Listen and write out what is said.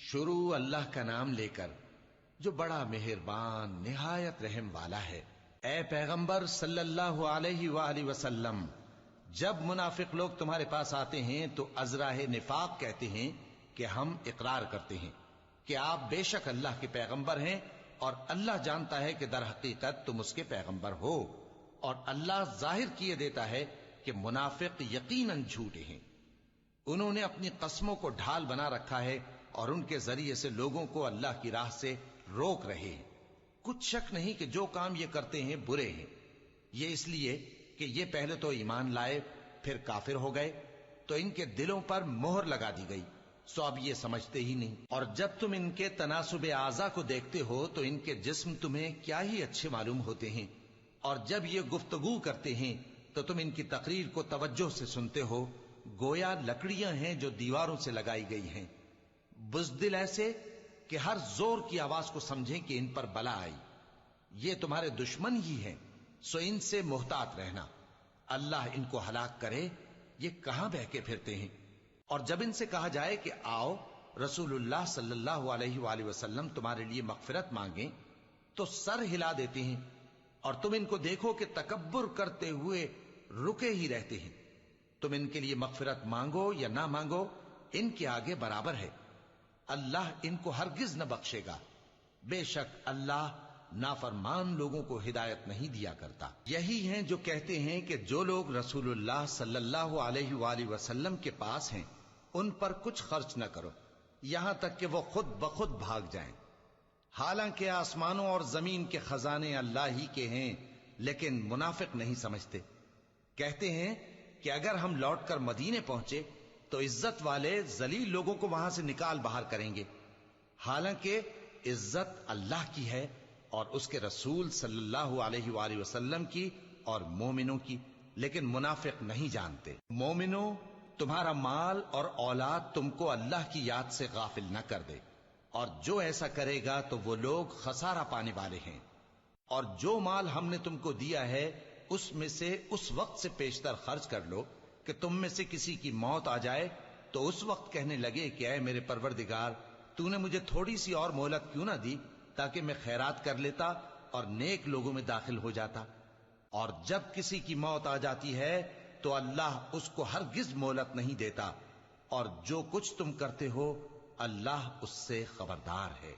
شروع اللہ کا نام لے کر جو بڑا مہربان نہایت رحم والا ہے۔ اے پیغمبر صلی اللہ علیہ وآلہ وسلم، جب منافق لوگ تمہارے پاس آتے ہیں تو ازراہ نفاق کہتے ہیں کہ ہم اقرار کرتے ہیں کہ آپ بے شک اللہ کے پیغمبر ہیں، اور اللہ جانتا ہے کہ در حقیقت تم اس کے پیغمبر ہو، اور اللہ ظاہر کیے دیتا ہے کہ منافق یقیناً جھوٹے ہیں۔ انہوں نے اپنی قسموں کو ڈھال بنا رکھا ہے اور ان کے ذریعے سے لوگوں کو اللہ کی راہ سے روک رہے ہیں۔ کچھ شک نہیں کہ جو کام یہ کرتے ہیں برے ہیں، یہ اس لیے کہ یہ پہلے تو ایمان لائے پھر کافر ہو گئے، تو ان کے دلوں پر مہر لگا دی گئی، سو اب یہ سمجھتے ہی نہیں۔ اور جب تم ان کے تناسب اعضاء کو دیکھتے ہو تو ان کے جسم تمہیں کیا ہی اچھے معلوم ہوتے ہیں، اور جب یہ گفتگو کرتے ہیں تو تم ان کی تقریر کو توجہ سے سنتے ہو، گویا لکڑیاں ہیں جو دیواروں سے لگائی گئی ہیں، بزدل ایسے کہ ہر زور کی آواز کو سمجھیں کہ ان پر بلا آئی۔ یہ تمہارے دشمن ہی ہیں، سو ان سے محتاط رہنا، اللہ ان کو ہلاک کرے، یہ کہاں بہکے پھرتے ہیں۔ اور جب ان سے کہا جائے کہ آؤ رسول اللہ صلی اللہ علیہ وآلہ وسلم تمہارے لیے مغفرت مانگیں، تو سر ہلا دیتے ہیں، اور تم ان کو دیکھو کہ تکبر کرتے ہوئے رکے ہی رہتے ہیں۔ تم ان کے لیے مغفرت مانگو یا نہ مانگو، ان کے آگے برابر ہے، اللہ ان کو ہرگز نہ بخشے گا، بے شک اللہ نافرمان لوگوں کو ہدایت نہیں دیا کرتا۔ یہی ہیں جو کہتے ہیں کہ جو لوگ رسول اللہ صلی اللہ علیہ وآلہ وسلم کے پاس ہیں ان پر کچھ خرچ نہ کرو یہاں تک کہ وہ خود بخود بھاگ جائیں، حالانکہ آسمانوں اور زمین کے خزانے اللہ ہی کے ہیں، لیکن منافق نہیں سمجھتے۔ کہتے ہیں کہ اگر ہم لوٹ کر مدینے پہنچے تو عزت والے ذلیل لوگوں کو وہاں سے نکال باہر کریں گے، حالانکہ عزت اللہ کی ہے اور اس کے رسول صلی اللہ علیہ وآلہ وسلم کی اور مومنوں کی، لیکن منافق نہیں جانتے۔ مومنوں، تمہارا مال اور اولاد تم کو اللہ کی یاد سے غافل نہ کر دے، اور جو ایسا کرے گا تو وہ لوگ خسارہ پانے والے ہیں۔ اور جو مال ہم نے تم کو دیا ہے اس میں سے اس وقت سے پیشتر خرچ کر لو کہ تم میں سے کسی کی موت آ جائے تو اس وقت کہنے لگے کہ اے میرے پروردگار، تو نے مجھے تھوڑی سی اور مہلت کیوں نہ دی تاکہ میں خیرات کر لیتا اور نیک لوگوں میں داخل ہو جاتا۔ اور جب کسی کی موت آ جاتی ہے تو اللہ اس کو ہرگز مہلت نہیں دیتا، اور جو کچھ تم کرتے ہو اللہ اس سے خبردار ہے۔